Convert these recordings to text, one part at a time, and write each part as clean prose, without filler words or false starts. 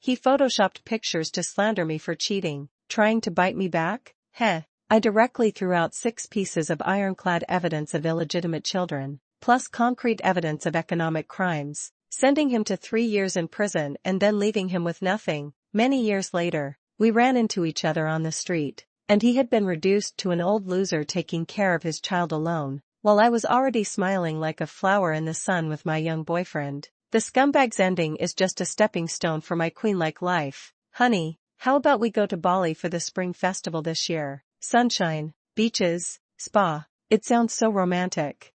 He photoshopped pictures to slander me for cheating, trying to bite me back? Heh. I directly threw out 6 pieces of ironclad evidence of illegitimate children, plus concrete evidence of economic crimes, sending him to 3 years in prison and then leaving him with nothing. Many years later, we ran into each other on the street, and he had been reduced to an old loser taking care of his child alone, while I was already smiling like a flower in the sun with my young boyfriend. The scumbag's ending is just a stepping stone for my queen-like life. Honey, how about we go to Bali for the spring festival this year? Sunshine, beaches, spa. It sounds so romantic.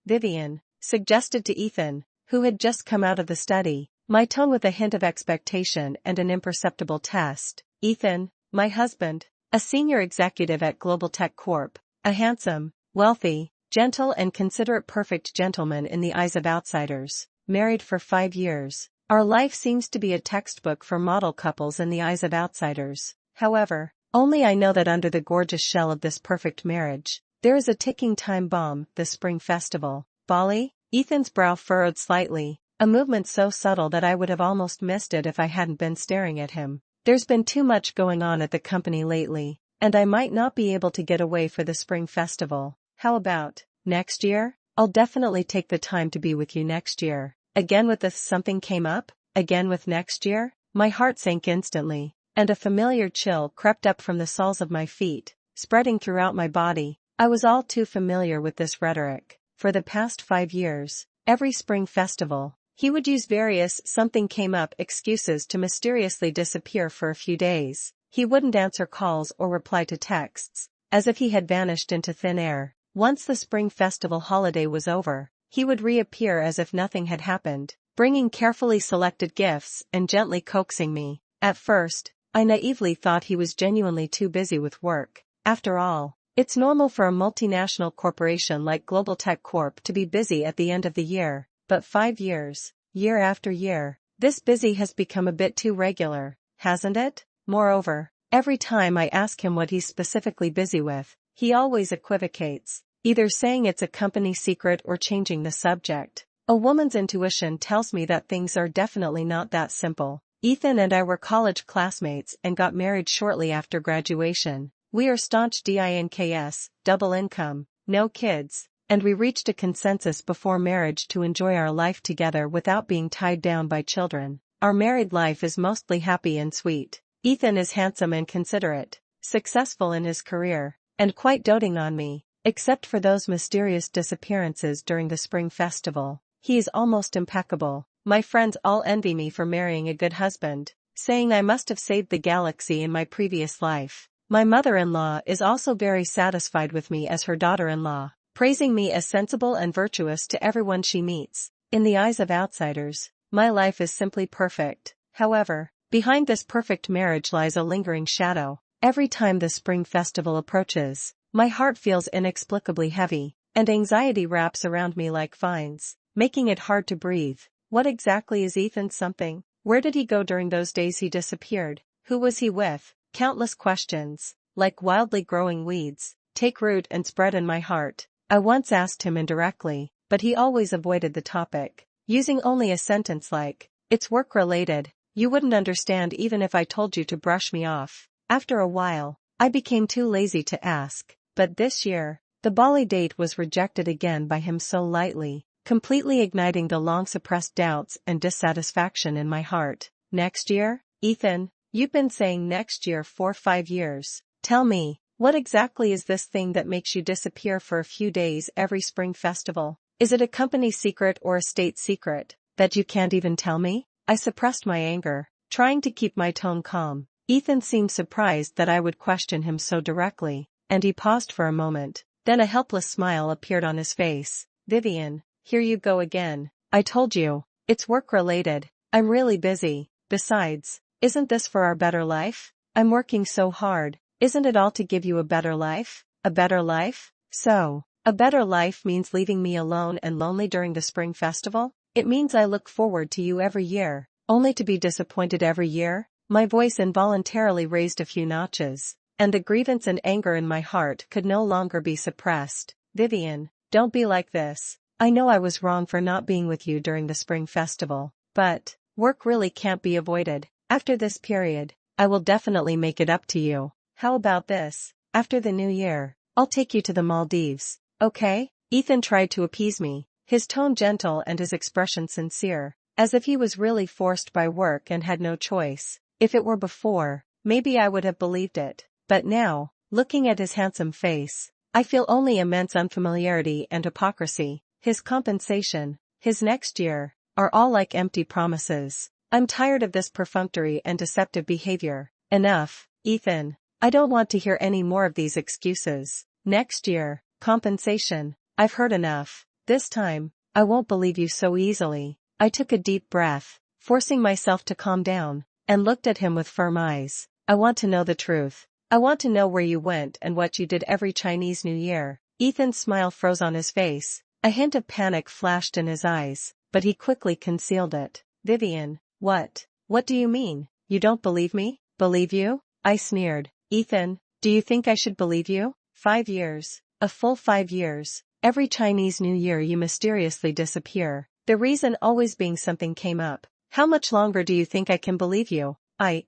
Vivian, suggested to Ethan, who had just come out of the study, my tone with a hint of expectation and an imperceptible test. Ethan, my husband, a senior executive at Global Tech Corp, a handsome, wealthy, gentle and considerate perfect gentleman in the eyes of outsiders, married for 5 years. Our life seems to be a textbook for model couples in the eyes of outsiders. However, only I know that under the gorgeous shell of this perfect marriage, there is a ticking time bomb, the spring festival. Bali? Ethan's brow furrowed slightly, a movement so subtle that I would have almost missed it if I hadn't been staring at him. There's been too much going on at the company lately, and I might not be able to get away for the spring festival. How about next year? I'll definitely take the time to be with you next year. Again with the something came up? Again with next year? My heart sank instantly, and a familiar chill crept up from the soles of my feet, spreading throughout my body. I was all too familiar with this rhetoric. For the past 5 years, every spring festival, he would use various something came up excuses to mysteriously disappear for a few days. He wouldn't answer calls or reply to texts, as if he had vanished into thin air. Once the spring festival holiday was over, he would reappear as if nothing had happened, bringing carefully selected gifts and gently coaxing me. At first, I naively thought he was genuinely too busy with work. After all, it's normal for a multinational corporation like Global Tech Corp to be busy at the end of the year, but 5 years, year after year, this busy has become a bit too regular, hasn't it? Moreover, every time I ask him what he's specifically busy with, he always equivocates, either saying it's a company secret or changing the subject. A woman's intuition tells me that things are definitely not that simple. Ethan and I were college classmates and got married shortly after graduation. We are staunch DINKS, double income, no kids, and we reached a consensus before marriage to enjoy our life together without being tied down by children. Our married life is mostly happy and sweet. Ethan is handsome and considerate, successful in his career, and quite doting on me, except for those mysterious disappearances during the spring festival. He is almost impeccable. My friends all envy me for marrying a good husband, saying I must have saved the galaxy in my previous life. My mother-in-law is also very satisfied with me as her daughter-in-law, praising me as sensible and virtuous to everyone she meets. In the eyes of outsiders, my life is simply perfect. However, behind this perfect marriage lies a lingering shadow. Every time the spring festival approaches, my heart feels inexplicably heavy, and anxiety wraps around me like vines, making it hard to breathe. What exactly is Ethan's something? Where did he go during those days he disappeared? Who was he with? Countless questions, like wildly growing weeds, take root and spread in my heart. I once asked him indirectly, but he always avoided the topic, using only a sentence like, "It's work-related, you wouldn't understand even if I told you to brush me off." After a while, I became too lazy to ask, but this year, the Bali date was rejected again by him so lightly, completely igniting the long-suppressed doubts and dissatisfaction in my heart. Next year? Ethan, you've been saying next year for 5 years. Tell me, what exactly is this thing that makes you disappear for a few days every spring festival? Is it a company secret or a state secret that you can't even tell me? I suppressed my anger, trying to keep my tone calm. Ethan seemed surprised that I would question him so directly, and he paused for a moment. Then a helpless smile appeared on his face. Vivian, here you go again. I told you, it's work-related. I'm really busy. Besides, isn't this for our better life? I'm working so hard. Isn't it all to give you a better life? A better life? So, a better life means leaving me alone and lonely during the spring festival? It means I look forward to you every year, only to be disappointed every year? My voice involuntarily raised a few notches, and the grievance and anger in my heart could no longer be suppressed. Vivian, don't be like this. I know I was wrong for not being with you during the spring festival, but work really can't be avoided. After this period, I will definitely make it up to you. How about this? After the new year, I'll take you to the Maldives, okay? Ethan tried to appease me, his tone gentle and his expression sincere, as if he was really forced by work and had no choice. If it were before, maybe I would have believed it, but now, looking at his handsome face, I feel only immense unfamiliarity and hypocrisy. His compensation, his next year, are all like empty promises. I'm tired of this perfunctory and deceptive behavior. Enough, Ethan. I don't want to hear any more of these excuses. Next year, compensation. I've heard enough. This time, I won't believe you so easily. I took a deep breath, forcing myself to calm down, and looked at him with firm eyes. I want to know the truth. I want to know where you went and what you did every Chinese New Year. Ethan's smile froze on his face. A hint of panic flashed in his eyes, but he quickly concealed it. Vivian, what? What do you mean? You don't believe me? Believe you? I sneered. Ethan, do you think I should believe you? 5 years. A full 5 years. Every Chinese New Year you mysteriously disappear. The reason always being something came up. How much longer do you think I can believe you?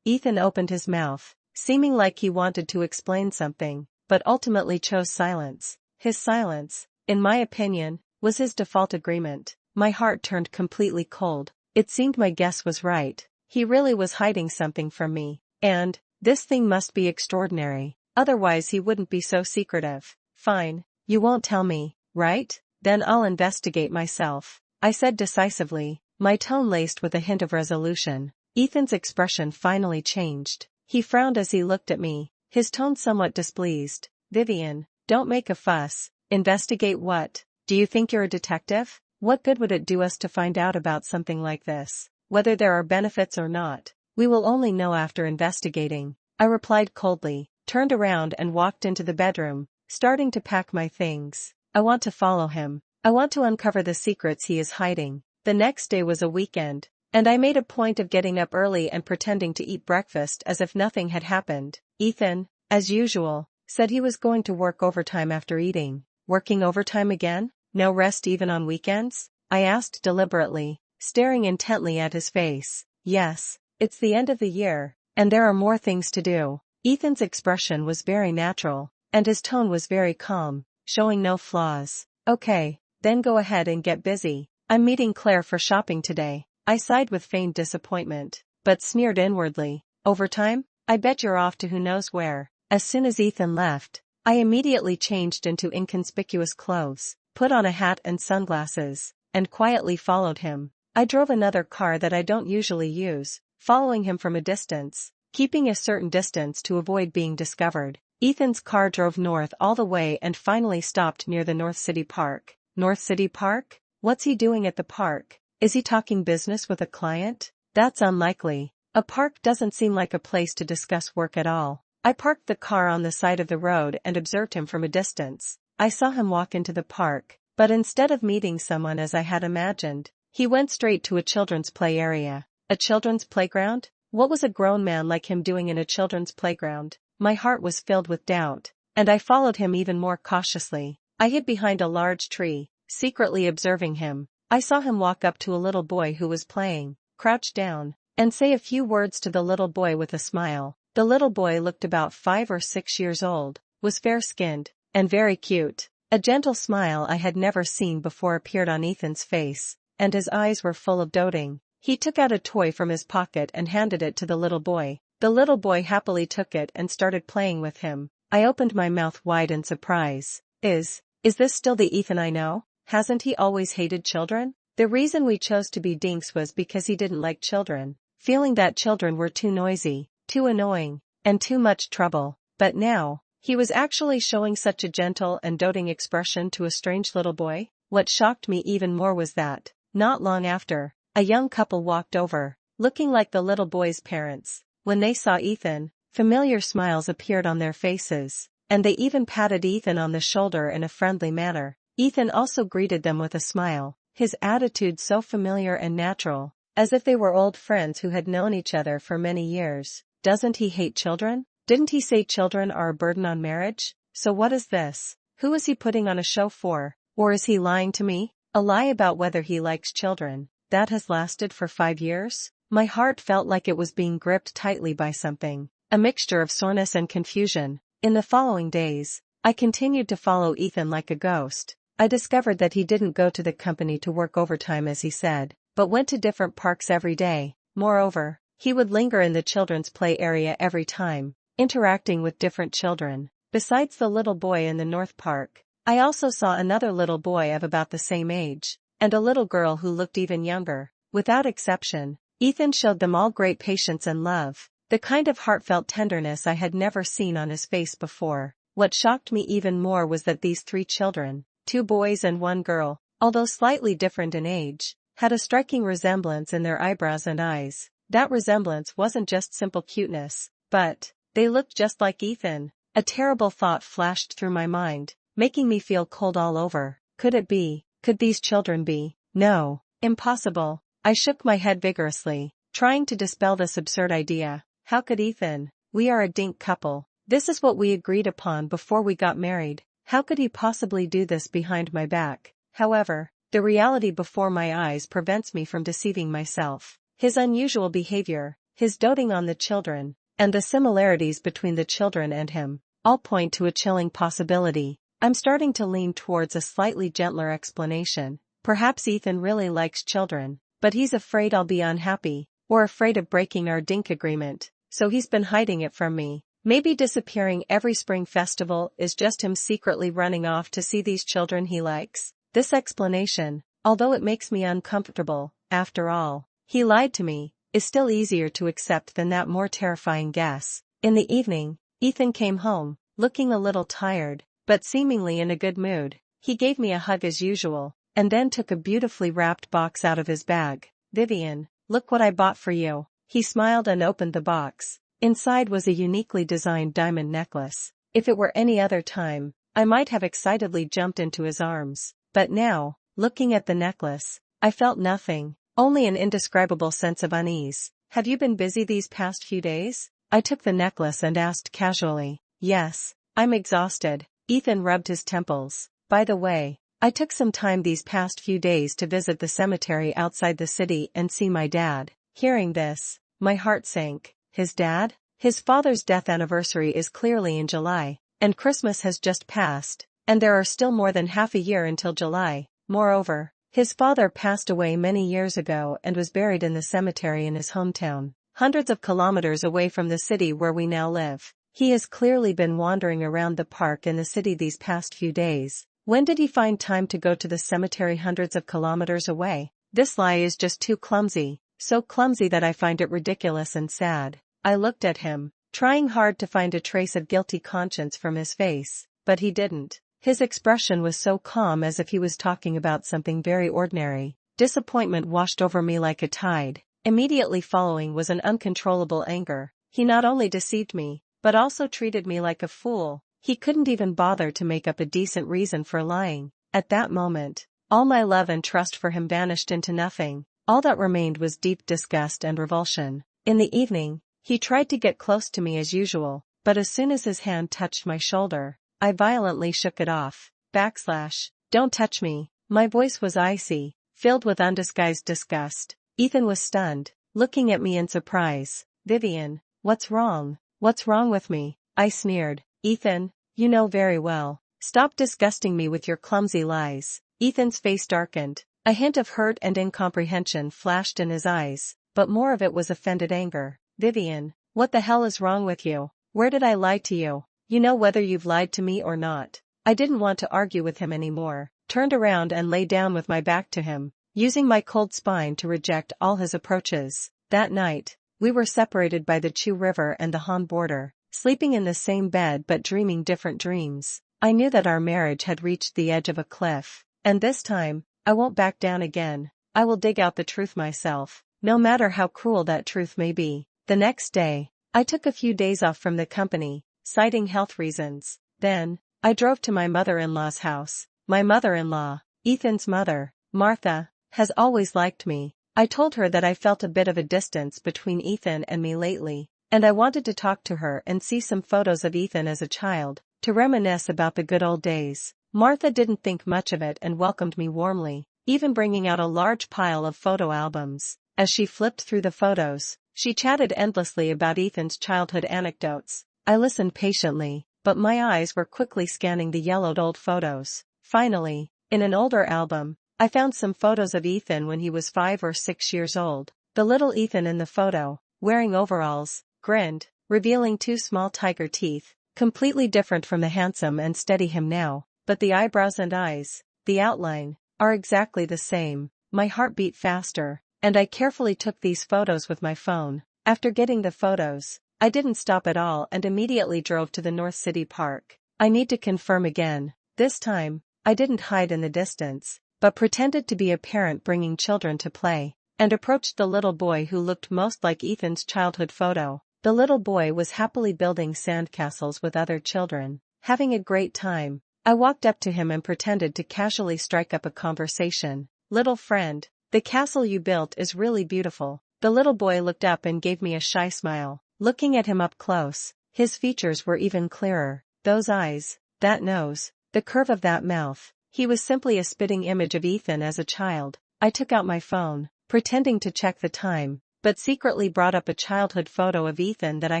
Ethan opened his mouth, seeming like he wanted to explain something, but ultimately chose silence. His silence, in my opinion, was his default agreement. My heart turned completely cold. It seemed my guess was right. He really was hiding something from me. And, this thing must be extraordinary. Otherwise he wouldn't be so secretive. Fine. You won't tell me, right? Then I'll investigate myself, I said decisively, my tone laced with a hint of resolution. Ethan's expression finally changed. He frowned as he looked at me, his tone somewhat displeased. Vivian, don't make a fuss. Investigate what? Do you think you're a detective? What good would it do us to find out about something like this? Whether there are benefits or not, we will only know after investigating, I replied coldly, turned around and walked into the bedroom, starting to pack my things. I want to follow him. I want to uncover the secrets he is hiding. The next day was a weekend, and I made a point of getting up early and pretending to eat breakfast as if nothing had happened. Ethan, as usual, said he was going to work overtime after eating. Working overtime again? No rest even on weekends? I asked deliberately, staring intently at his face. Yes, it's the end of the year, and there are more things to do. Ethan's expression was very natural, and his tone was very calm, showing no flaws. Okay, then go ahead and get busy. I'm meeting Claire for shopping today. I sighed with feigned disappointment, but sneered inwardly. Overtime? I bet you're off to who knows where. As soon as Ethan left, I immediately changed into inconspicuous clothes, put on a hat and sunglasses, and quietly followed him. I drove another car that I don't usually use, following him from a distance, keeping a certain distance to avoid being discovered. Ethan's car drove north all the way and finally stopped near the North City Park. North City Park? What's he doing at the park? Is he talking business with a client? That's unlikely. A park doesn't seem like a place to discuss work at all. I parked the car on the side of the road and observed him from a distance. I saw him walk into the park, but instead of meeting someone as I had imagined, he went straight to a children's play area. A children's playground? What was a grown man like him doing in a children's playground? My heart was filled with doubt, and I followed him even more cautiously. I hid behind a large tree, secretly observing him. I saw him walk up to a little boy who was playing, crouch down, and say a few words to the little boy with a smile. The little boy looked about 5 or 6 years old, was fair-skinned, and very cute. A gentle smile I had never seen before appeared on Ethan's face, and his eyes were full of doting. He took out a toy from his pocket and handed it to the little boy. The little boy happily took it and started playing with him. I opened my mouth wide in surprise. Is this still the Ethan I know? Hasn't he always hated children? The reason we chose to be dinks was because he didn't like children, feeling that children were too noisy, too annoying, and too much trouble. But now, he was actually showing such a gentle and doting expression to a strange little boy. What shocked me even more was that, not long after, a young couple walked over, looking like the little boy's parents. When they saw Ethan, familiar smiles appeared on their faces, and they even patted Ethan on the shoulder in a friendly manner. Ethan also greeted them with a smile, his attitude so familiar and natural, as if they were old friends who had known each other for many years. Doesn't he hate children? Didn't he say children are a burden on marriage? So what is this? Who is he putting on a show for? Or is he lying to me? A lie about whether he likes children, that has lasted for 5 years? My heart felt like it was being gripped tightly by something, a mixture of soreness and confusion. In the following days, I continued to follow Ethan like a ghost. I discovered that he didn't go to the company to work overtime as he said, but went to different parks every day. Moreover, he would linger in the children's play area every time, interacting with different children. Besides the little boy in the North Park, I also saw another little boy of about the same age, and a little girl who looked even younger. Without exception, Ethan showed them all great patience and love, the kind of heartfelt tenderness I had never seen on his face before. What shocked me even more was that these 3 children, 2 boys and 1 girl, although slightly different in age, had a striking resemblance in their eyebrows and eyes. That resemblance wasn't just simple cuteness, but they looked just like Ethan. A terrible thought flashed through my mind, making me feel cold all over. Could it be? Could these children be? No. Impossible. I shook my head vigorously, trying to dispel this absurd idea. How could Ethan? We are a dink couple. This is what we agreed upon before we got married. How could he possibly do this behind my back? However, the reality before my eyes prevents me from deceiving myself. His unusual behavior, his doting on the children, and the similarities between the children and him, all point to a chilling possibility. I'm starting to lean towards a slightly gentler explanation. Perhaps Ethan really likes children, but he's afraid I'll be unhappy, or afraid of breaking our dink agreement, so he's been hiding it from me. Maybe disappearing every spring festival is just him secretly running off to see these children he likes. This explanation, although it makes me uncomfortable, after all, he lied to me, is still easier to accept than that more terrifying guess. In the evening, Ethan came home, looking a little tired, but seemingly in a good mood. He gave me a hug as usual, and then took a beautifully wrapped box out of his bag. "Vivian, look what I bought for you." He smiled and opened the box. Inside was a uniquely designed diamond necklace. If it were any other time, I might have excitedly jumped into his arms. But now, looking at the necklace, I felt nothing, only an indescribable sense of unease. "Have you been busy these past few days?" I took the necklace and asked casually. "Yes, I'm exhausted." Ethan rubbed his temples. "By the way, I took some time these past few days to visit the cemetery outside the city and see my dad." Hearing this, my heart sank. His dad? His father's death anniversary is clearly in July, and Christmas has just passed, and there are still more than half a year until July. Moreover, his father passed away many years ago and was buried in the cemetery in his hometown, hundreds of kilometers away from the city where we now live. He has clearly been wandering around the park in the city these past few days. When did he find time to go to the cemetery hundreds of kilometers away? This lie is just too clumsy, so clumsy that I find it ridiculous and sad. I looked at him, trying hard to find a trace of guilty conscience from his face, but he didn't. His expression was so calm as if he was talking about something very ordinary. Disappointment washed over me like a tide. Immediately following was an uncontrollable anger. He not only deceived me, but also treated me like a fool. He couldn't even bother to make up a decent reason for lying. At that moment, all my love and trust for him vanished into nothing. All that remained was deep disgust and revulsion. In the evening, he tried to get close to me as usual, but as soon as his hand touched my shoulder, I violently shook it off. Don't touch me. My voice was icy, filled with undisguised disgust. Ethan was stunned, looking at me in surprise. "Vivian, what's wrong? What's wrong with me?" I sneered. "Ethan, you know very well. Stop disgusting me with your clumsy lies." Ethan's face darkened. A hint of hurt and incomprehension flashed in his eyes, but more of it was offended anger. "Vivian, what the hell is wrong with you? Where did I lie to you? You know whether you've lied to me or not." I didn't want to argue with him anymore, turned around and lay down with my back to him, using my cold spine to reject all his approaches. That night, we were separated by the Chew River and the Han border, sleeping in the same bed but dreaming different dreams. I knew that our marriage had reached the edge of a cliff, and this time, I won't back down again. I will dig out the truth myself, no matter how cruel that truth may be. The next day, I took a few days off from the company, citing health reasons. Then, I drove to my mother-in-law's house. My mother-in-law, Ethan's mother, Martha, has always liked me. I told her that I felt a bit of a distance between Ethan and me lately, and I wanted to talk to her and see some photos of Ethan as a child, to reminisce about the good old days. Martha didn't think much of it and welcomed me warmly, even bringing out a large pile of photo albums. As she flipped through the photos, she chatted endlessly about Ethan's childhood anecdotes. I listened patiently, but my eyes were quickly scanning the yellowed old photos. Finally, in an older album, I found some photos of Ethan when he was 5 or 6 years old. The little Ethan in the photo, wearing overalls, grinned, revealing 2 small tiger teeth, completely different from the handsome and steady him now, but the eyebrows and eyes, the outline, are exactly the same. My heart beat faster, and I carefully took these photos with my phone. After getting the photos, I didn't stop at all and immediately drove to the North City Park. I need to confirm again. This time, I didn't hide in the distance, but pretended to be a parent bringing children to play, and approached the little boy who looked most like Ethan's childhood photo. The little boy was happily building sandcastles with other children, having a great time. I walked up to him and pretended to casually strike up a conversation. "Little friend, the castle you built is really beautiful." The little boy looked up and gave me a shy smile. Looking at him up close, his features were even clearer. Those eyes, that nose, the curve of that mouth. He was simply a spitting image of Ethan as a child. I took out my phone, pretending to check the time, but secretly brought up a childhood photo of Ethan that I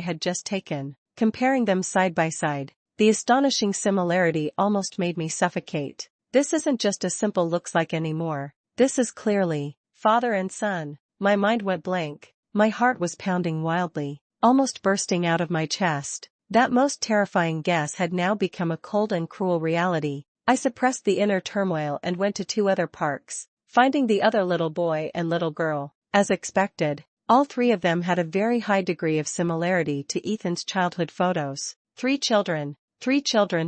had just taken. Comparing them side by side, the astonishing similarity almost made me suffocate. This isn't just a simple looks like anymore. This is clearly father and son. My mind went blank. My heart was pounding wildly, almost bursting out of my chest. That most terrifying guess had now become a cold and cruel reality. I suppressed the inner turmoil and went to 2 other parks, finding the other little boy and little girl. As expected, all 3 of them had a very high degree of similarity to Ethan's childhood photos. 3 children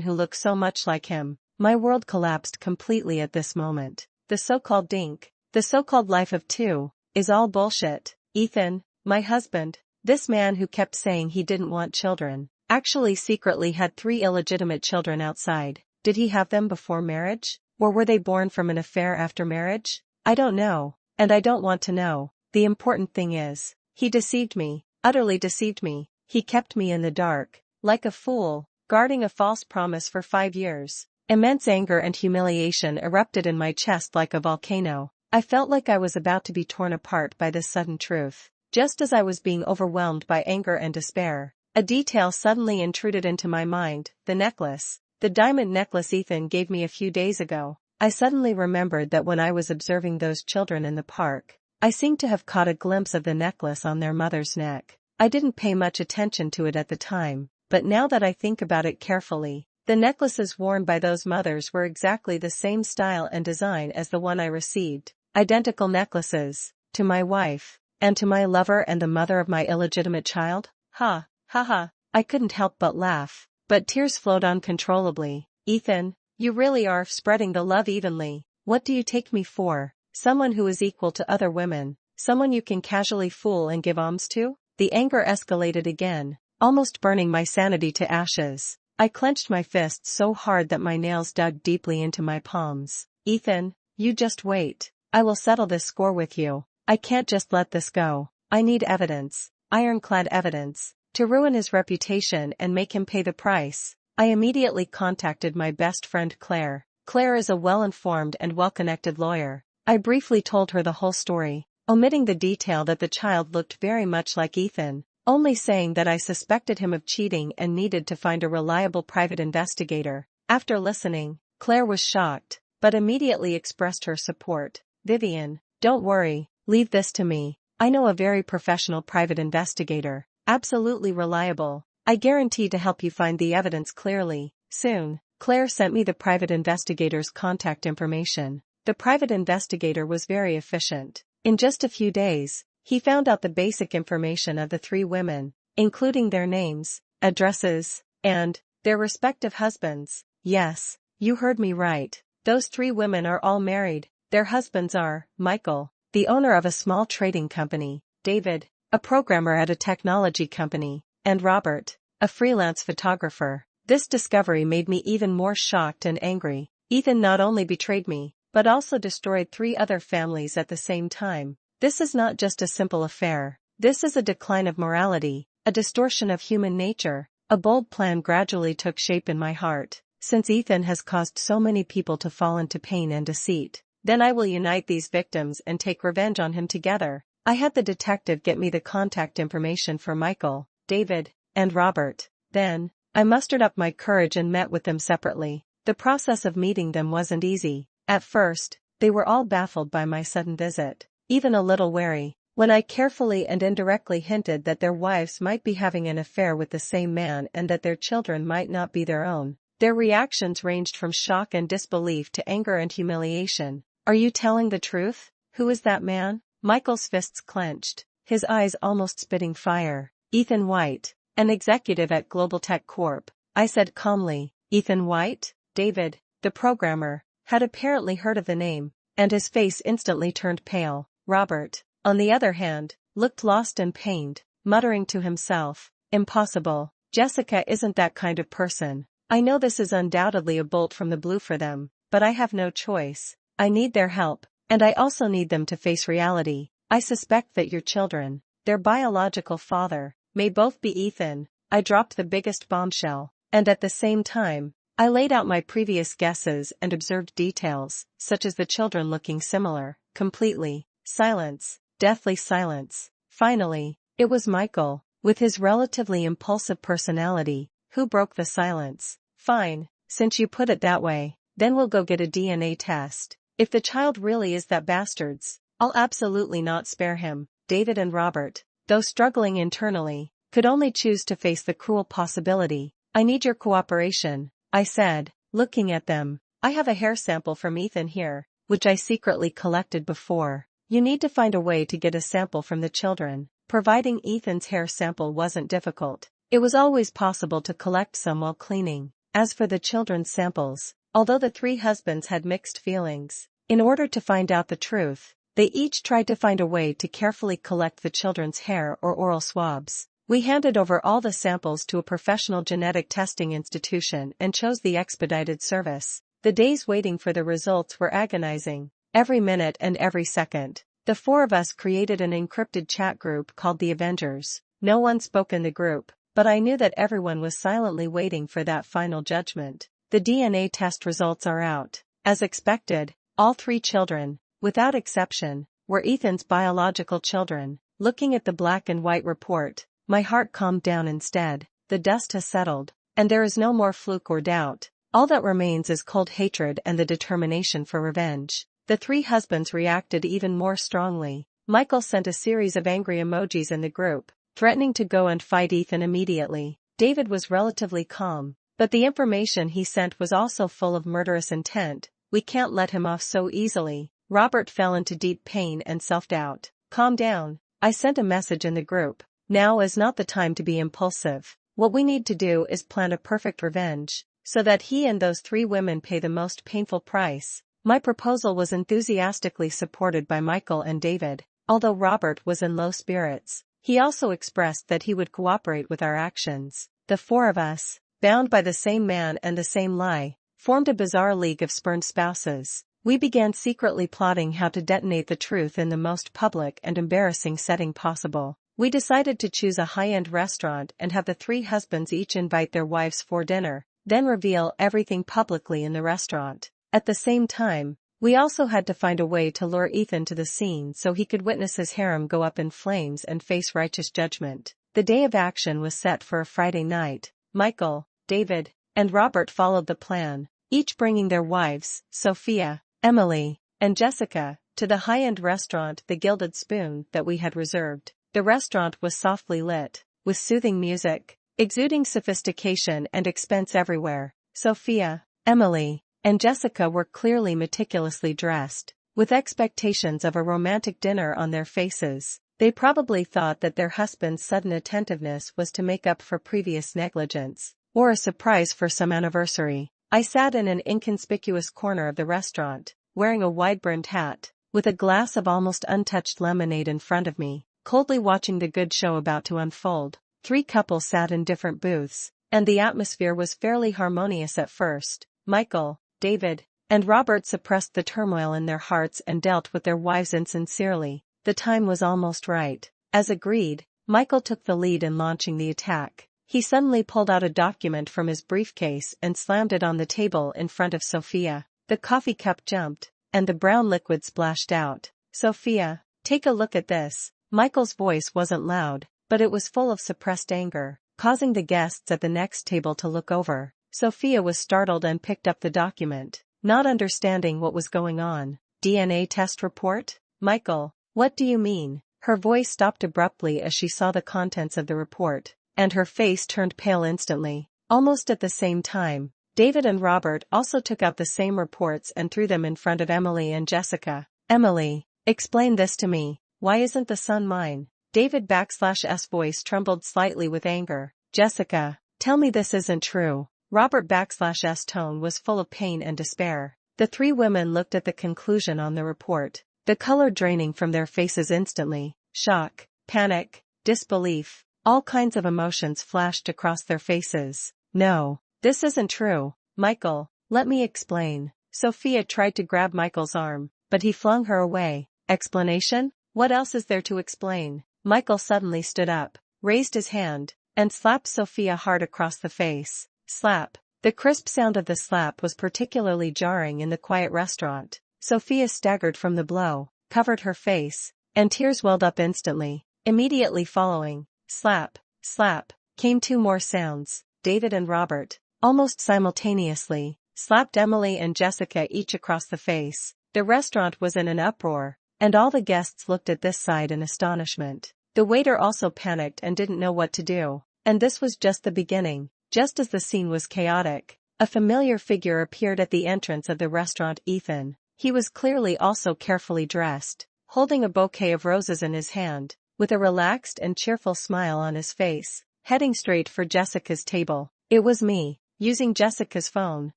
who look so much like him. My world collapsed completely at this moment. The so-called dink, the so-called life of 2, is all bullshit. Ethan, my husband, this man who kept saying he didn't want children, actually secretly had 3 illegitimate children outside. Did he have them before marriage? Or were they born from an affair after marriage? I don't know, and I don't want to know. The important thing is, he deceived me, utterly deceived me. He kept me in the dark, like a fool, guarding a false promise for 5 years. Immense anger and humiliation erupted in my chest like a volcano. I felt like I was about to be torn apart by this sudden truth. Just as I was being overwhelmed by anger and despair, a detail suddenly intruded into my mind: the necklace. The diamond necklace Ethan gave me a few days ago. I suddenly remembered that when I was observing those children in the park, I seemed to have caught a glimpse of the necklace on their mother's neck. I didn't pay much attention to it at the time, but now that I think about it carefully, the necklaces worn by those mothers were exactly the same style and design as the one I received. Identical necklaces, to my wife, and to my lover and the mother of my illegitimate child? Ha, ha ha, I couldn't help but laugh, but tears flowed uncontrollably. "Ethan, you really are spreading the love evenly. What do you take me for? Someone who is equal to other women, someone you can casually fool and give alms to?" The anger escalated again, almost burning my sanity to ashes. I clenched my fists so hard that my nails dug deeply into my palms. "Ethan, you just wait. I will settle this score with you. I can't just let this go. I need evidence, ironclad evidence, to ruin his reputation and make him pay the price." I immediately contacted my best friend Claire. Claire is a well-informed and well-connected lawyer. I briefly told her the whole story, omitting the detail that the child looked very much like Ethan, only saying that I suspected him of cheating and needed to find a reliable private investigator. After listening, Claire was shocked, but immediately expressed her support. "Vivian, don't worry, leave this to me. I know a very professional private investigator, absolutely reliable. I guarantee to help you find the evidence clearly, soon." Claire sent me the private investigator's contact information. The private investigator was very efficient. In just a few days, he found out the basic information of the 3 women, including their names, addresses, and their respective husbands. Yes, you heard me right. Those 3 women are all married. Their husbands are Michael, the owner of a small trading company; David, a programmer at a technology company; and Robert, a freelance photographer. This discovery made me even more shocked and angry. Ethan not only betrayed me, but also destroyed 3 other families at the same time. This is not just a simple affair. This is a decline of morality, a distortion of human nature. A bold plan gradually took shape in my heart. Since Ethan has caused so many people to fall into pain and deceit, then I will unite these victims and take revenge on him together. I had the detective get me the contact information for Michael, David, and Robert. Then, I mustered up my courage and met with them separately. The process of meeting them wasn't easy. At first, they were all baffled by my sudden visit, even a little wary. When I carefully and indirectly hinted that their wives might be having an affair with the same man and that their children might not be their own, their reactions ranged from shock and disbelief to anger and humiliation. "Are you telling the truth? Who is that man?" Michael's fists clenched, his eyes almost spitting fire. "Ethan White, an executive at Global Tech Corp," I said calmly. "Ethan White?" David, the programmer, had apparently heard of the name, and his face instantly turned pale. Robert, on the other hand, looked lost and pained, muttering to himself, "Impossible. Jessica isn't that kind of person. I know this is undoubtedly a bolt from the blue for them, but I have no choice. I need their help, and I also need them to face reality. I suspect that your children, their biological father, may both be Ethan." I dropped the biggest bombshell, and at the same time, I laid out my previous guesses and observed details, such as the children looking similar. Completely. Silence. Deathly silence. Finally, it was Michael, with his relatively impulsive personality, who broke the silence. "Fine, since you put it that way, then we'll go get a DNA test. If the child really is that bastard's, I'll absolutely not spare him." David and Robert, though struggling internally, could only choose to face the cruel possibility. "I need your cooperation," I said, looking at them. "I have a hair sample from Ethan here, which I secretly collected before. You need to find a way to get a sample from the children." Providing Ethan's hair sample wasn't difficult. It was always possible to collect some while cleaning. As for the children's samples, although the three husbands had mixed feelings, in order to find out the truth, they each tried to find a way to carefully collect the children's hair or oral swabs. We handed over all the samples to a professional genetic testing institution and chose the expedited service. The days waiting for the results were agonizing, every minute and every second. The four of us created an encrypted chat group called the Avengers. No one spoke in the group, but I knew that everyone was silently waiting for that final judgment. The DNA test results are out. As expected, all three children, without exception, were Ethan's biological children. Looking at the black and white report, my heart calmed down instead. The dust has settled, and there is no more fluke or doubt. All that remains is cold hatred and the determination for revenge. The three husbands reacted even more strongly. Michael sent a series of angry emojis in the group, threatening to go and fight Ethan immediately. David was relatively calm, but the information he sent was also full of murderous intent. "We can't let him off so easily." Robert fell into deep pain and self-doubt. "Calm down," I sent a message in the group. "Now is not the time to be impulsive. What we need to do is plan a perfect revenge, so that he and those three women pay the most painful price." My proposal was enthusiastically supported by Michael and David, although Robert was in low spirits. He also expressed that he would cooperate with our actions. The four of us, bound by the same man and the same lie, formed a bizarre league of spurned spouses. We began secretly plotting how to detonate the truth in the most public and embarrassing setting possible. We decided to choose a high-end restaurant and have the three husbands each invite their wives for dinner, then reveal everything publicly in the restaurant. At the same time, we also had to find a way to lure Ethan to the scene so he could witness his harem go up in flames and face righteous judgment. The day of action was set for a Friday night. Michael, David, and Robert followed the plan, each bringing their wives, Sophia, Emily, and Jessica, to the high-end restaurant The Gilded Spoon that we had reserved. The restaurant was softly lit, with soothing music, exuding sophistication and expense everywhere. Sophia, Emily, and Jessica were clearly meticulously dressed, with expectations of a romantic dinner on their faces. They probably thought that their husband's sudden attentiveness was to make up for previous negligence, or a surprise for some anniversary. I sat in an inconspicuous corner of the restaurant, wearing a wide-brimmed hat, with a glass of almost untouched lemonade in front of me, coldly watching the good show about to unfold. Three couples sat in different booths, and the atmosphere was fairly harmonious at first. Michael, David, and Robert suppressed the turmoil in their hearts and dealt with their wives insincerely. The time was almost right. As agreed, Michael took the lead in launching the attack. He suddenly pulled out a document from his briefcase and slammed it on the table in front of Sophia. The coffee cup jumped, and the brown liquid splashed out. "Sophia, take a look at this," Michael's voice wasn't loud, but it was full of suppressed anger, causing the guests at the next table to look over. Sophia was startled and picked up the document, not understanding what was going on. DNA test report? Michael, what do you mean? Her voice stopped abruptly as she saw the contents of the report, and her face turned pale instantly. Almost at the same time, David and Robert also took out the same reports and threw them in front of Emily and Jessica. Emily, explain this to me. Why isn't the son mine? David_'s voice trembled slightly with anger. Jessica, tell me this isn't true. Robert_'s tone was full of pain and despair. The three women looked at the conclusion on the report, the color draining from their faces instantly. Shock, panic, disbelief, all kinds of emotions flashed across their faces. No, this isn't true. Michael, let me explain. Sophia tried to grab Michael's arm, but he flung her away. Explanation? What else is there to explain? Michael suddenly stood up, raised his hand, and slapped Sophia hard across the face. Slap. The crisp sound of the slap was particularly jarring in the quiet restaurant. Sophia staggered from the blow, covered her face, and tears welled up instantly. Immediately following, slap, slap, came two more sounds. David and Robert, almost simultaneously, slapped Emily and Jessica each across the face. The restaurant was in an uproar, and all the guests looked at this side in astonishment. The waiter also panicked and didn't know what to do. And this was just the beginning. Just as the scene was chaotic, a familiar figure appeared at the entrance of the restaurant. Ethan. He was clearly also carefully dressed, holding a bouquet of roses in his hand, with a relaxed and cheerful smile on his face, heading straight for Jessica's table. It was me, using Jessica's phone,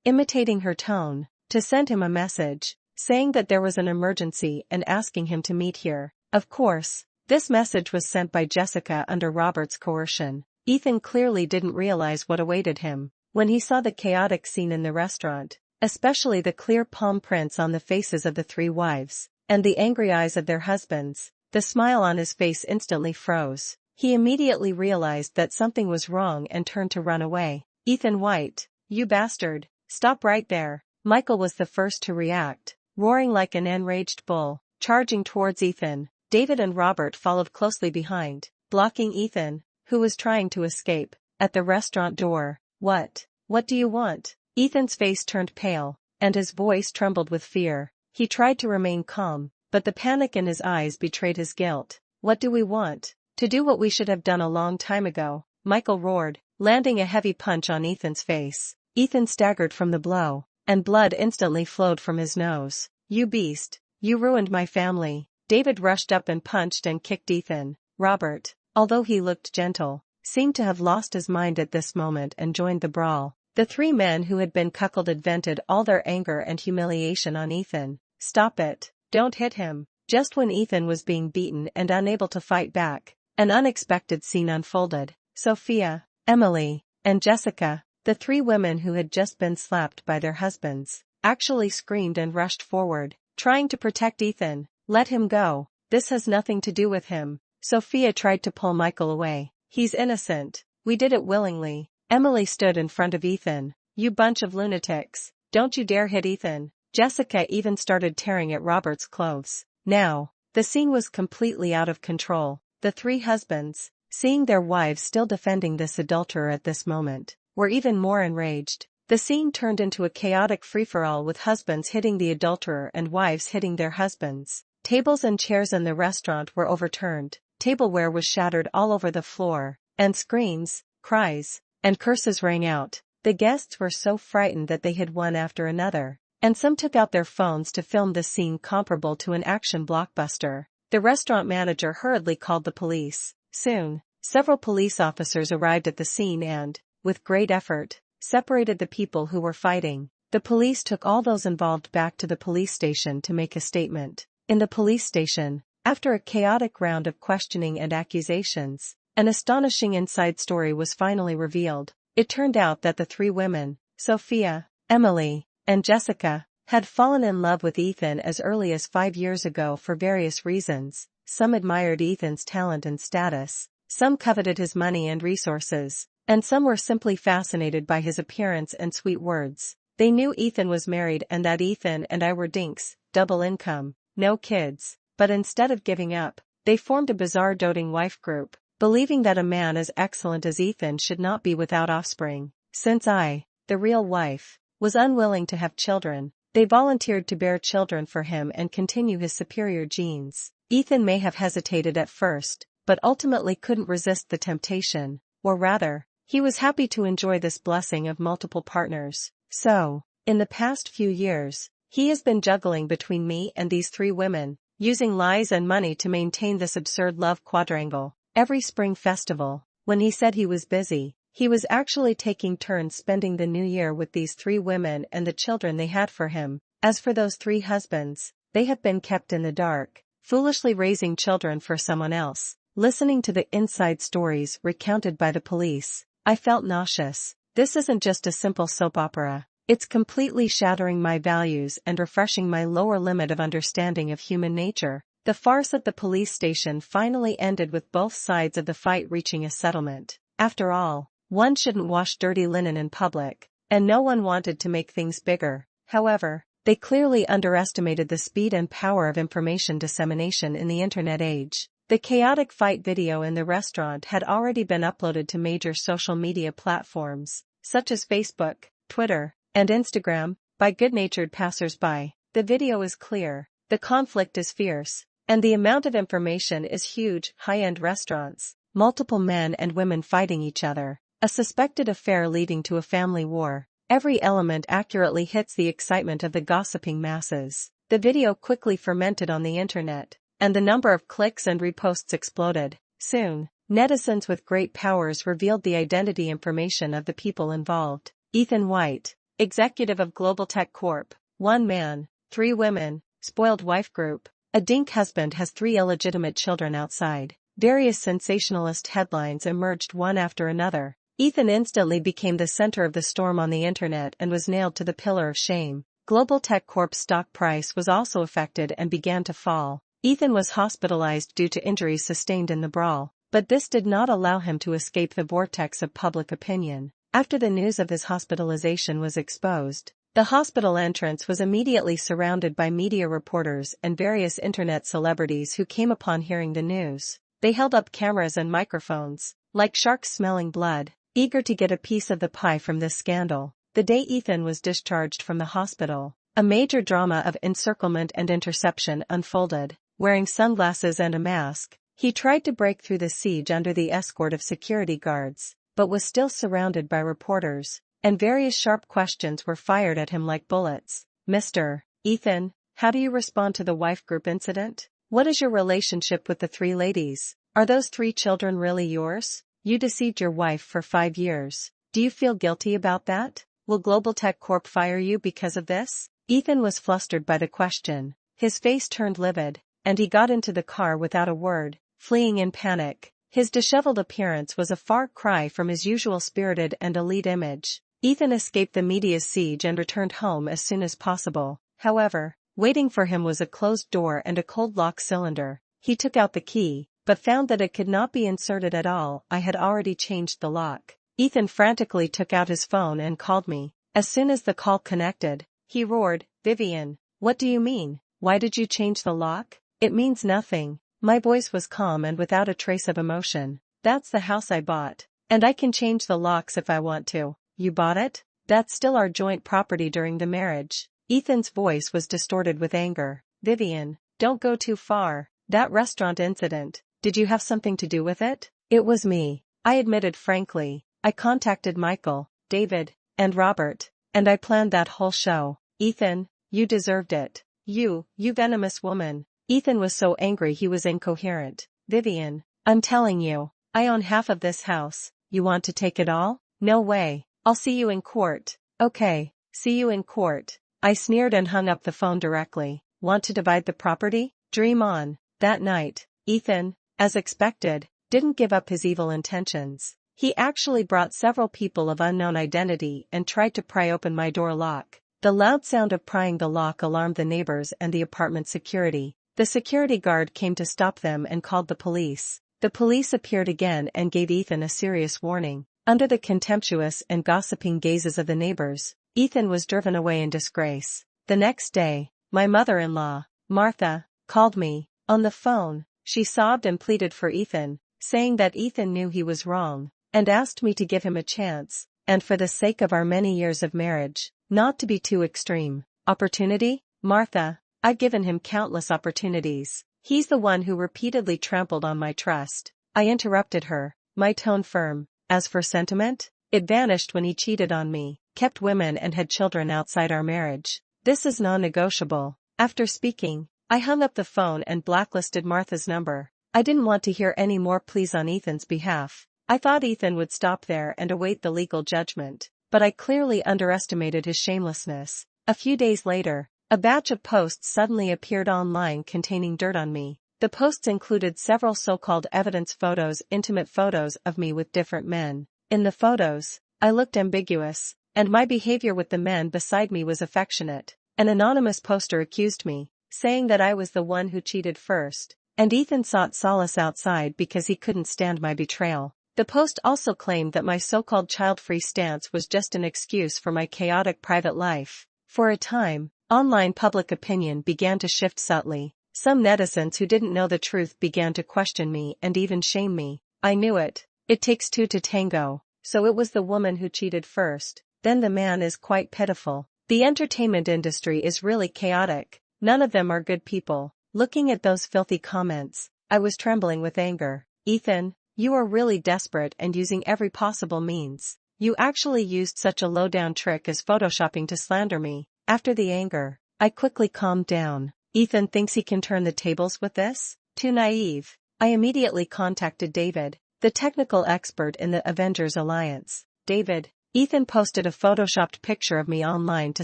imitating her tone, to send him a message, saying that there was an emergency and asking him to meet here. Of course, this message was sent by Jessica under Robert's coercion. Ethan clearly didn't realize what awaited him. When he saw the chaotic scene in the restaurant, especially the clear palm prints on the faces of the three wives, and the angry eyes of their husbands, the smile on his face instantly froze. He immediately realized that something was wrong and turned to run away. Ethan White, you bastard, stop right there. Michael was the first to react, roaring like an enraged bull, charging towards Ethan. David and Robert followed closely behind, blocking Ethan, who was trying to escape, at the restaurant door. What do you want? Ethan's face turned pale, and his voice trembled with fear. He tried to remain calm, but the panic in his eyes betrayed his guilt. What do we want? To do what we should have done a long time ago, Michael roared, landing a heavy punch on Ethan's face. Ethan staggered from the blow, and blood instantly flowed from his nose. You beast, you ruined my family. David rushed up and punched and kicked Ethan. Robert, although he looked gentle, seemed to have lost his mind at this moment and joined the brawl. The three men who had been cuckolded vented all their anger and humiliation on Ethan. Stop it, don't hit him. Just when Ethan was being beaten and unable to fight back, an unexpected scene unfolded. Sophia, Emily, and Jessica, the three women who had just been slapped by their husbands, actually screamed and rushed forward, trying to protect Ethan. Let him go. This has nothing to do with him. Sophia tried to pull Michael away. He's innocent. We did it willingly. Emily stood in front of Ethan. You bunch of lunatics. Don't you dare hit Ethan. Jessica even started tearing at Robert's clothes. Now, the scene was completely out of control. The three husbands, seeing their wives still defending this adulterer at this moment, were even more enraged. The scene turned into a chaotic free-for-all with husbands hitting the adulterer and wives hitting their husbands. Tables and chairs in the restaurant were overturned. Tableware was shattered all over the floor, and screams, cries, and curses rang out. The guests were so frightened that they hid one after another, and some took out their phones to film the scene comparable to an action blockbuster. The restaurant manager hurriedly called the police. Soon, several police officers arrived at the scene and, with great effort, separated the people who were fighting. The police took all those involved back to the police station to make a statement. In the police station, after a chaotic round of questioning and accusations, an astonishing inside story was finally revealed. It turned out that the three women, Sophia, Emily, and Jessica, had fallen in love with Ethan as early as 5 years ago for various reasons. Some admired Ethan's talent and status, some coveted his money and resources, and some were simply fascinated by his appearance and sweet words. They knew Ethan was married and that Ethan and I were dinks, double income, no kids, but instead of giving up, They formed a bizarre doting wife group, believing that a man as excellent as Ethan should not be without offspring. Since I, the real wife, was unwilling to have children, they volunteered to bear children for him and continue his superior genes. Ethan may have hesitated at first, but ultimately couldn't resist the temptation, or rather, he was happy to enjoy this blessing of multiple partners. So, in the past few years, he has been juggling between me and these 3 women, using lies and money to maintain this absurd love quadrangle. Every spring festival, when he said he was busy, he was actually taking turns spending the new year with these 3 women and the children they had for him. As for those 3 husbands, they have been kept in the dark, foolishly raising children for someone else. Listening to the inside stories recounted by the police, I felt nauseous. This isn't just a simple soap opera. It's completely shattering my values and refreshing my lower limit of understanding of human nature. The farce at the police station finally ended with both sides of the fight reaching a settlement. After all, one shouldn't wash dirty linen in public, and no one wanted to make things bigger. However, they clearly underestimated the speed and power of information dissemination in the internet age. The chaotic fight video in the restaurant had already been uploaded to major social media platforms, such as Facebook, Twitter, and Instagram, by good-natured passers-by. The video is clear, the conflict is fierce, and the amount of information is huge. High-end restaurants, multiple men and women fighting each other, a suspected affair leading to a family war. Every element accurately hits the excitement of the gossiping masses. The video quickly fermented on the internet, and the number of clicks and reposts exploded. Soon, netizens with great powers revealed the identity information of the people involved. Ethan White, executive of Global Tech Corp., 1 man, 3 women, spoiled wife group, a dink husband has 3 illegitimate children outside. Various sensationalist headlines emerged one after another. Ethan instantly became the center of the storm on the internet and was nailed to the pillar of shame. Global Tech Corp's stock price was also affected and began to fall. Ethan was hospitalized due to injuries sustained in the brawl, but this did not allow him to escape the vortex of public opinion. After the news of his hospitalization was exposed, the hospital entrance was immediately surrounded by media reporters and various internet celebrities who came upon hearing the news. They held up cameras and microphones, like sharks smelling blood, eager to get a piece of the pie from this scandal. The day Ethan was discharged from the hospital, a major drama of encirclement and interception unfolded. Wearing sunglasses and a mask, he tried to break through the siege under the escort of security guards, but was still surrounded by reporters, and various sharp questions were fired at him like bullets. Mr. Ethan, how do you respond to the wife group incident? What is your relationship with the 3 ladies? Are those 3 children really yours? You deceived your wife for 5 years. Do you feel guilty about that? Will Global Tech Corp fire you because of this? Ethan was flustered by the question. His face turned livid, and he got into the car without a word, fleeing in panic. His disheveled appearance was a far cry from his usual spirited and elite image. Ethan escaped the media's siege and returned home as soon as possible. However, waiting for him was a closed door and a cold lock cylinder. He took out the key, but found that it could not be inserted at all. I had already changed the lock. Ethan frantically took out his phone and called me. As soon as the call connected, he roared, "Vivian, what do you mean? Why did you change the lock?" "It means nothing." My voice was calm and without a trace of emotion. "That's the house I bought, and I can change the locks if I want to." "You bought it? That's still our joint property during the marriage." Ethan's voice was distorted with anger. "Vivian, don't go too far. That restaurant incident, did you have something to do with it?" "It was me," I admitted frankly. "I contacted Michael, David, and Robert, and I planned that whole show." "Ethan, you deserved it. You venomous woman." Ethan was so angry he was incoherent. "Vivian, I'm telling you, I own half of this house. You want to take it all?" "No way. I'll see you in court." "Okay, see you in court." I sneered and hung up the phone directly. "Want to divide the property? Dream on." That night, Ethan, as expected, didn't give up his evil intentions. He actually brought several people of unknown identity and tried to pry open my door lock. The loud sound of prying the lock alarmed the neighbors and the apartment security. The security guard came to stop them and called the police. The police appeared again and gave Ethan a serious warning. Under the contemptuous and gossiping gazes of the neighbors, Ethan was driven away in disgrace. The next day, my mother-in-law, Martha, called me. On the phone, She sobbed and pleaded for Ethan, saying that Ethan knew he was wrong, and asked me to give him a chance, and for the sake of our many years of marriage, not to be too extreme. Opportunity? Martha, I've given him countless opportunities. He's the one who repeatedly trampled on my trust. I interrupted her, my tone firm. As for sentiment, it vanished when he cheated on me, kept women and had children outside our marriage. This is non-negotiable. After speaking, I hung up the phone and blacklisted Martha's number. I didn't want to hear any more pleas on Ethan's behalf. I thought Ethan would stop there and await the legal judgment, but I clearly underestimated his shamelessness. A few days later, a batch of posts suddenly appeared online containing dirt on me. The posts included several so-called evidence photos, intimate photos of me with different men. In the photos, I looked ambiguous, and my behavior with the men beside me was affectionate. An anonymous poster accused me, saying that I was the one who cheated first, and Ethan sought solace outside because he couldn't stand my betrayal. The post also claimed that my so-called child-free stance was just an excuse for my chaotic private life. For a time, online public opinion began to shift subtly. Some netizens who didn't know the truth began to question me and even shame me. I knew it. It takes two to tango, so it was the woman who cheated first, then the man is quite pitiful. The entertainment industry is really chaotic. None of them are good people. Looking at those filthy comments, I was trembling with anger. Ethan, you are really desperate and using every possible means. You actually used such a low-down trick as photoshopping to slander me. After the anger, I quickly calmed down. Ethan thinks he can turn the tables with this? Too naive. I immediately contacted David, the technical expert in the Avengers Alliance. David, Ethan posted a photoshopped picture of me online to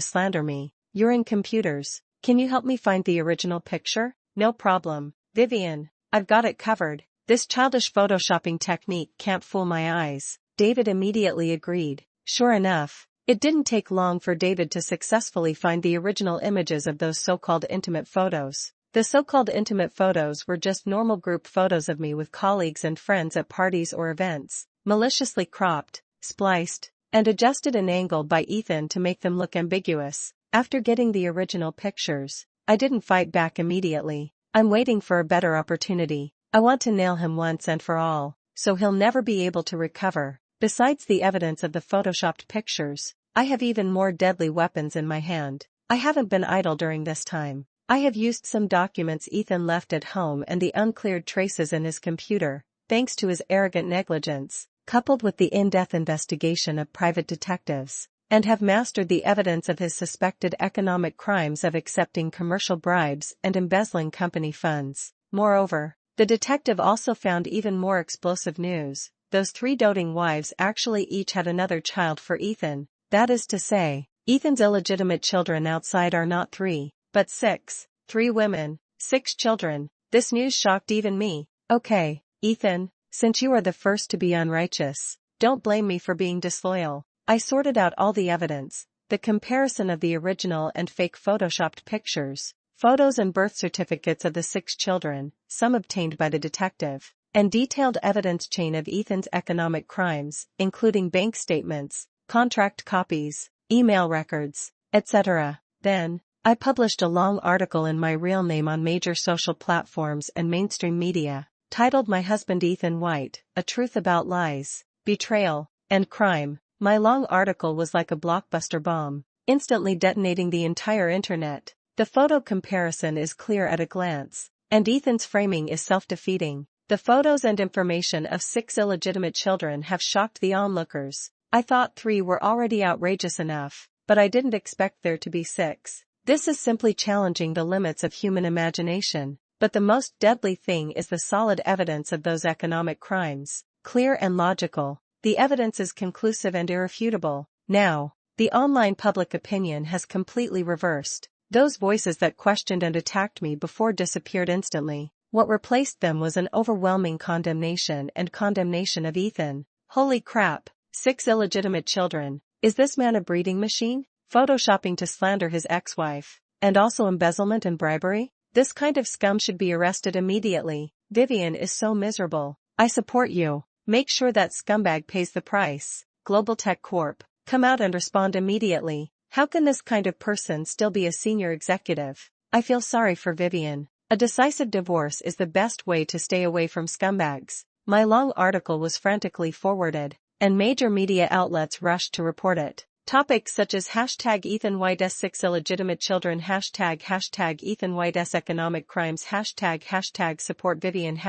slander me. You're in computers. Can you help me find the original picture? No problem, Vivian. I've got it covered. This childish photoshopping technique can't fool my eyes. David immediately agreed. Sure enough, it didn't take long for David to successfully find the original images of those so-called intimate photos. The so-called intimate photos were just normal group photos of me with colleagues and friends at parties or events, maliciously cropped, spliced, and adjusted an angle by Ethan to make them look ambiguous. After getting the original pictures, I didn't fight back immediately. I'm waiting for a better opportunity. I want to nail him once and for all, so he'll never be able to recover. Besides the evidence of the photoshopped pictures, I have even more deadly weapons in my hand. I haven't been idle during this time. I have used some documents Ethan left at home and the uncleared traces in his computer, thanks to his arrogant negligence, coupled with the in-depth investigation of private detectives, and have mastered the evidence of his suspected economic crimes of accepting commercial bribes and embezzling company funds. Moreover, the detective also found even more explosive news. Those 3 doting wives actually each had another child for Ethan. That is to say, Ethan's illegitimate children outside are not 3, but 6. 3 women, 6 children. This news shocked even me. Okay, Ethan, since you are the first to be unrighteous, don't blame me for being disloyal. I sorted out all the evidence, the comparison of the original and fake photoshopped pictures, photos and birth certificates of the 6 children, some obtained by the detective, and detailed evidence chain of Ethan's economic crimes, including bank statements, contract copies, email records, etc. Then, I published a long article in my real name on major social platforms and mainstream media, titled My Husband Ethan White, A Truth About Lies, Betrayal, and Crime. My long article was like a blockbuster bomb, instantly detonating the entire internet. The photo comparison is clear at a glance, and Ethan's framing is self-defeating. The photos and information of 6 illegitimate children have shocked the onlookers. I thought 3 were already outrageous enough, but I didn't expect there to be 6. This is simply challenging the limits of human imagination. But the most deadly thing is the solid evidence of those economic crimes, clear and logical. The evidence is conclusive and irrefutable. Now, the online public opinion has completely reversed. Those voices that questioned and attacked me before disappeared instantly. What replaced them was an overwhelming condemnation of Ethan. Holy crap, 6 illegitimate children. Is this man a breeding machine? Photoshopping to slander his ex-wife, and also embezzlement and bribery? This kind of scum should be arrested immediately. Vivian is so miserable. I support you. Make sure that scumbag pays the price. Global Tech Corp. Come out and respond immediately. How can this kind of person still be a senior executive? I feel sorry for Vivian. A decisive divorce is the best way to stay away from scumbags. My long article was frantically forwarded, and major media outlets rushed to report it. Topics such as #Ethan White's 6 illegitimate children, #, Ethan White's economic crimes, #, support Vivian,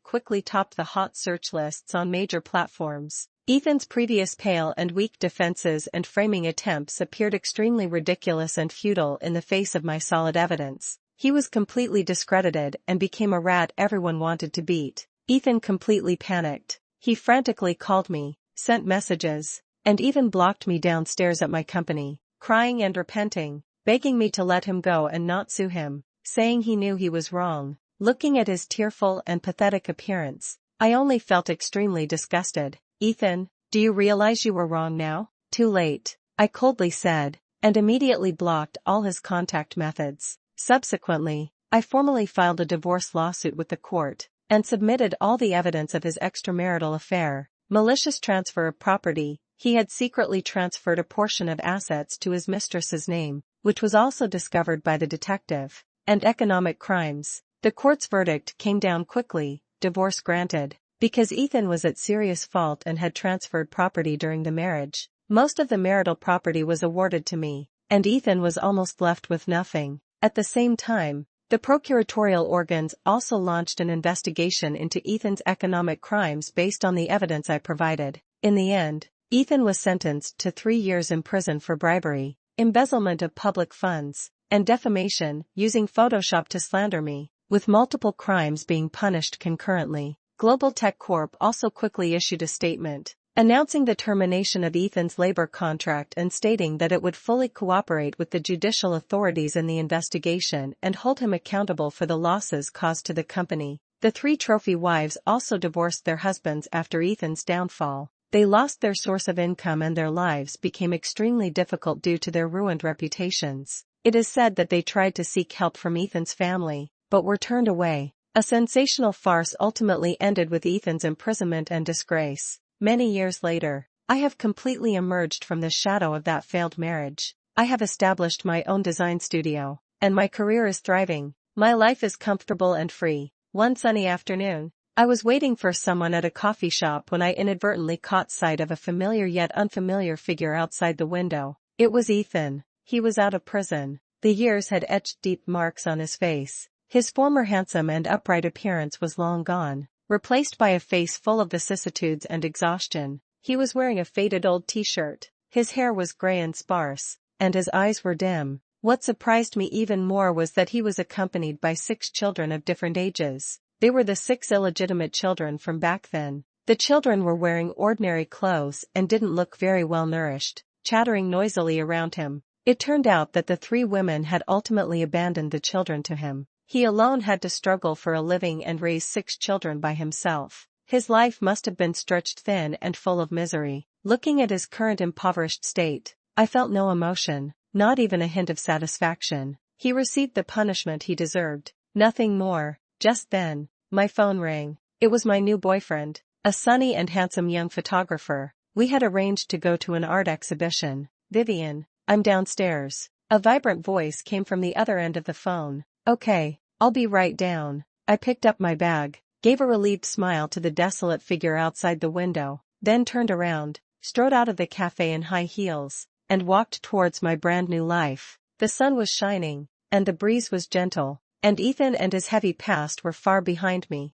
quickly topped the hot search lists on major platforms. Ethan's previous pale and weak defenses and framing attempts appeared extremely ridiculous and futile in the face of my solid evidence. He was completely discredited and became a rat everyone wanted to beat. Ethan completely panicked. He frantically called me, sent messages, and even blocked me downstairs at my company, crying and repenting, begging me to let him go and not sue him, saying he knew he was wrong. Looking at his tearful and pathetic appearance, I only felt extremely disgusted. "Ethan, do you realize you were wrong now?" "Too late," I coldly said, and immediately blocked all his contact methods. Subsequently, I formally filed a divorce lawsuit with the court, and submitted all the evidence of his extramarital affair. Malicious transfer of property. He had secretly transferred a portion of assets to his mistress's name, which was also discovered by the detective. And economic crimes. The court's verdict came down quickly, divorce granted, because Ethan was at serious fault and had transferred property during the marriage. Most of the marital property was awarded to me, and Ethan was almost left with nothing. At the same time, the procuratorial organs also launched an investigation into Ethan's economic crimes based on the evidence I provided. In the end, Ethan was sentenced to 3 years in prison for bribery, embezzlement of public funds, and defamation, using Photoshop to slander me, with multiple crimes being punished concurrently. Global Tech Corp also quickly issued a statement, announcing the termination of Ethan's labor contract and stating that it would fully cooperate with the judicial authorities in the investigation and hold him accountable for the losses caused to the company. The 3 trophy wives also divorced their husbands after Ethan's downfall. They lost their source of income and their lives became extremely difficult due to their ruined reputations. It is said that they tried to seek help from Ethan's family, but were turned away. A sensational farce ultimately ended with Ethan's imprisonment and disgrace. Many years later, I have completely emerged from the shadow of that failed marriage. I have established my own design studio, and my career is thriving. My life is comfortable and free. One sunny afternoon, I was waiting for someone at a coffee shop when I inadvertently caught sight of a familiar yet unfamiliar figure outside the window. It was Ethan. He was out of prison. The years had etched deep marks on his face. His former handsome and upright appearance was long gone, replaced by a face full of vicissitudes and exhaustion. He was wearing a faded old t-shirt. His hair was gray and sparse, and his eyes were dim. What surprised me even more was that he was accompanied by 6 children of different ages. They were the 6 illegitimate children from back then. The children were wearing ordinary clothes and didn't look very well nourished, chattering noisily around him. It turned out that the 3 women had ultimately abandoned the children to him. He alone had to struggle for a living and raise 6 children by himself. His life must have been stretched thin and full of misery. Looking at his current impoverished state, I felt no emotion, not even a hint of satisfaction. He received the punishment he deserved, nothing more. Just then, my phone rang. It was my new boyfriend, a sunny and handsome young photographer. We had arranged to go to an art exhibition. "Vivian, I'm downstairs." A vibrant voice came from the other end of the phone. "Okay, I'll be right down." I picked up my bag, gave a relieved smile to the desolate figure outside the window, then turned around, strode out of the cafe in high heels, and walked towards my brand new life. The sun was shining, and the breeze was gentle, and Ethan and his heavy past were far behind me.